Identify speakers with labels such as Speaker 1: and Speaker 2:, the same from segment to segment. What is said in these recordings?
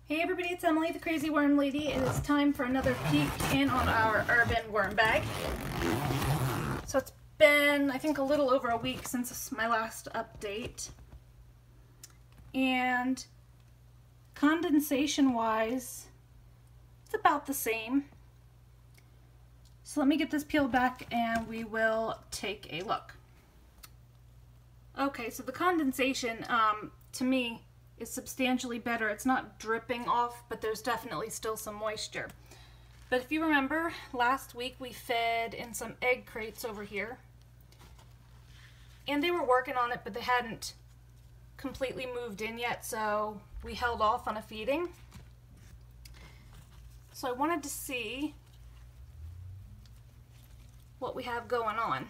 Speaker 1: Hey everybody, it's Emily, the Crazy Worm Lady. It is time for another peek in on our urban worm bag. So it's been, I think, a little over a week since my last update. And condensation-wise, it's about the same. So let me get this peeled back and we will take a look. Okay, so the condensation, to me, is substantially better. It's not dripping off, but there's definitely still some moisture. But if you remember, last week we fed in some egg crates over here. And they were working on it, but they hadn't completely moved in yet, so we held off on a feeding. So I wanted to see what we have going on.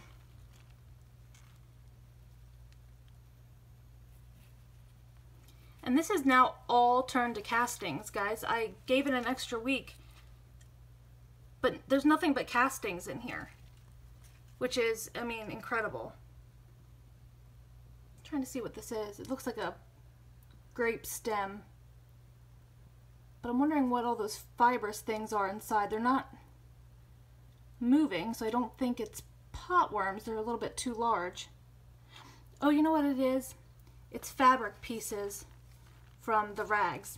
Speaker 1: And this is now all turned to castings, guys. I gave it an extra week, but there's nothing but castings in here, which is, I mean, incredible. I'm trying to see what this is. It looks like a grape stem, but I'm wondering what all those fibrous things are inside. They're not moving, so I don't think it's potworms. They're a little bit too large. Oh, you know what it is? It's fabric pieces from the rags.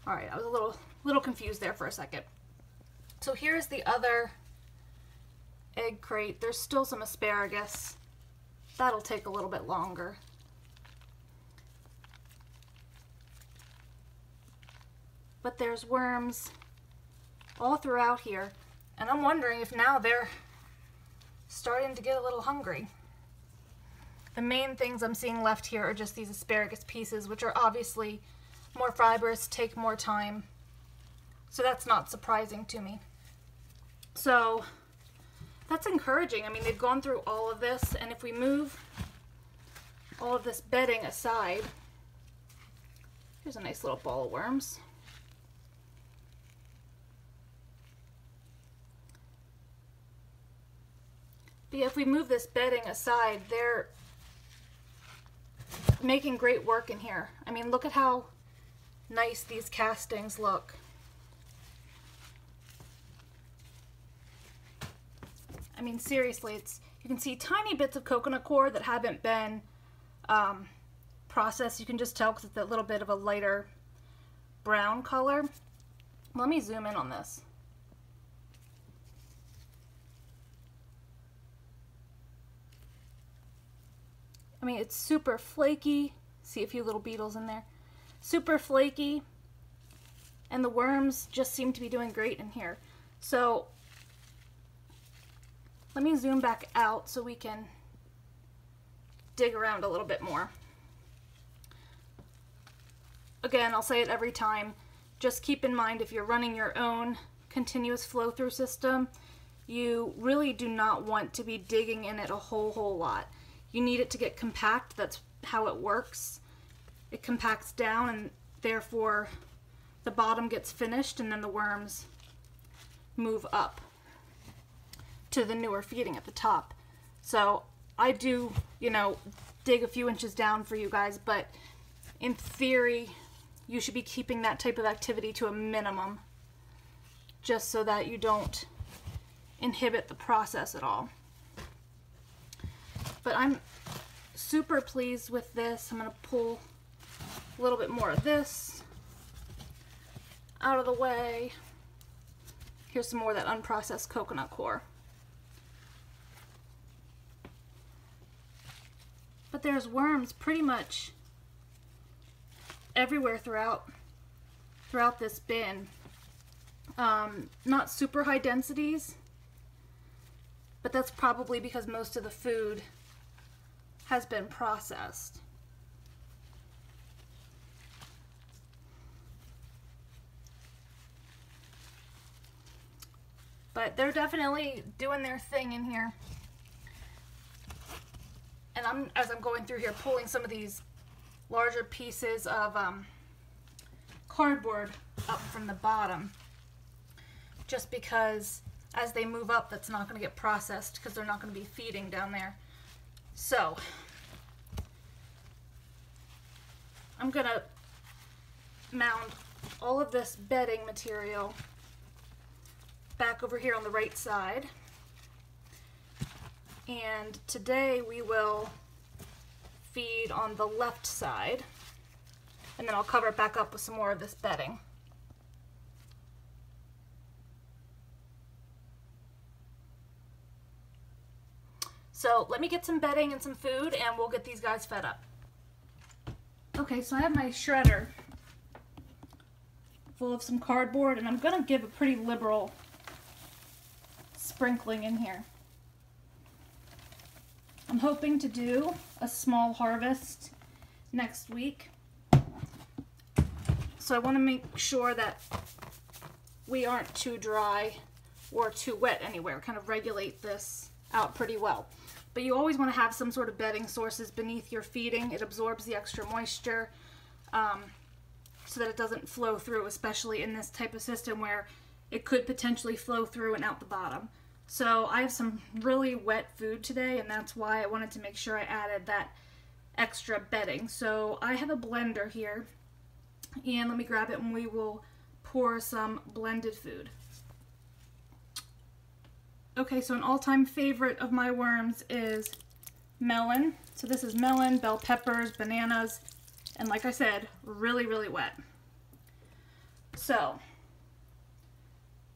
Speaker 1: All right, I was a little confused there for a second. So here's the other egg crate. There's still some asparagus. That'll take a little bit longer. But there's worms all throughout here, and I'm wondering if now they're starting to get a little hungry. The main things I'm seeing left here are just these asparagus pieces, which are obviously more fibrous, take more time. So that's not surprising to me. So that's encouraging. I mean, they've gone through all of this, and if we move all of this bedding aside, here's a nice little ball of worms. But yeah, if we move this bedding aside, they're making great work in here. I mean, look at how nice these castings look. I mean, seriously, you can see tiny bits of coconut coir that haven't been processed. You can just tell because it's a little bit of a lighter brown color. Let me zoom in on this. I mean, it's super flaky. See a few little beetles in there. Super flaky. And the worms just seem to be doing great in here. So let me zoom back out so we can dig around a little bit more. Again, I'll say it every time. Just keep in mind, if you're running your own continuous flow through system, you really do not want to be digging in it a whole lot. You need it to get compact. That's how it works. It compacts down, and therefore the bottom gets finished, and then the worms move up to the newer feeding at the top. So I do, you know, dig a few inches down for you guys, but in theory you should be keeping that type of activity to a minimum, just so that you don't inhibit the process at all. But I'm super pleased with this. I'm going to pull a little bit more of this out of the way. Here's some more of that unprocessed coconut coir. But there's worms pretty much everywhere throughout this bin. Not super high densities, but that's probably because most of the food has been processed. But they're definitely doing their thing in here. And as I'm going through here, pulling some of these larger pieces of cardboard up from the bottom, just because as they move up, that's not going to get processed because they're not going to be feeding down there. So I'm going to mount all of this bedding material back over here on the right side. And today we will feed on the left side, and then I'll cover it back up with some more of this bedding. So let me get some bedding and some food and we'll get these guys fed up. Okay, so I have my shredder full of some cardboard, and I'm going to give a pretty liberal sprinkling in here. I'm hoping to do a small harvest next week. So I want to make sure that we aren't too dry or too wet anywhere. Kind of regulate this out pretty well. But you always want to have some sort of bedding sources beneath your feeding. It absorbs the extra moisture so that it doesn't flow through, especially in this type of system where it could potentially flow through and out the bottom. So I have some really wet food today, and that's why I wanted to make sure I added that extra bedding. So I have a blender here, and let me grab it and we will pour some blended food. Okay, so an all-time favorite of my worms is melon. So this is melon, bell peppers, bananas, and like I said, really, really wet. So,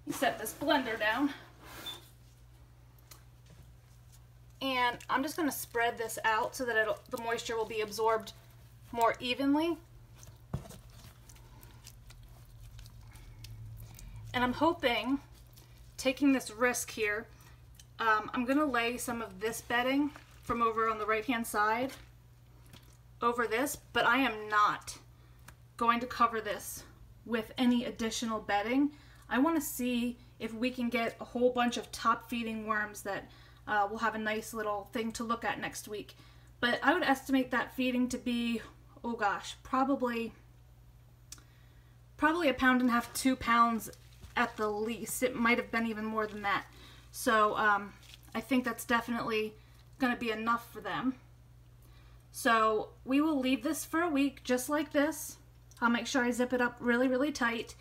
Speaker 1: you set this blender down. And I'm just going to spread this out so that the moisture will be absorbed more evenly. And I'm hoping, taking this risk here, I'm going to lay some of this bedding from over on the right hand side over this, but I am not going to cover this with any additional bedding. I want to see if we can get a whole bunch of top feeding worms that we'll have a nice little thing to look at next week. But I would estimate that feeding to be, oh gosh, probably 1.5 pounds, 2 pounds at the least. It might have been even more than that. So I think that's definitely going to be enough for them. So we will leave this for a week just like this. I'll make sure I zip it up really, really tight.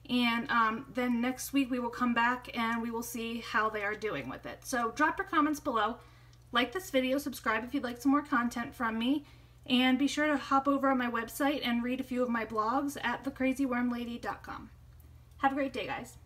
Speaker 1: And then next week we will come back and we will see how they are doing with it. So drop your comments below. Like this video, subscribe if you'd like some more content from me. And be sure to hop over on my website and read a few of my blogs at thecrazywormlady.com. Have a great day, guys.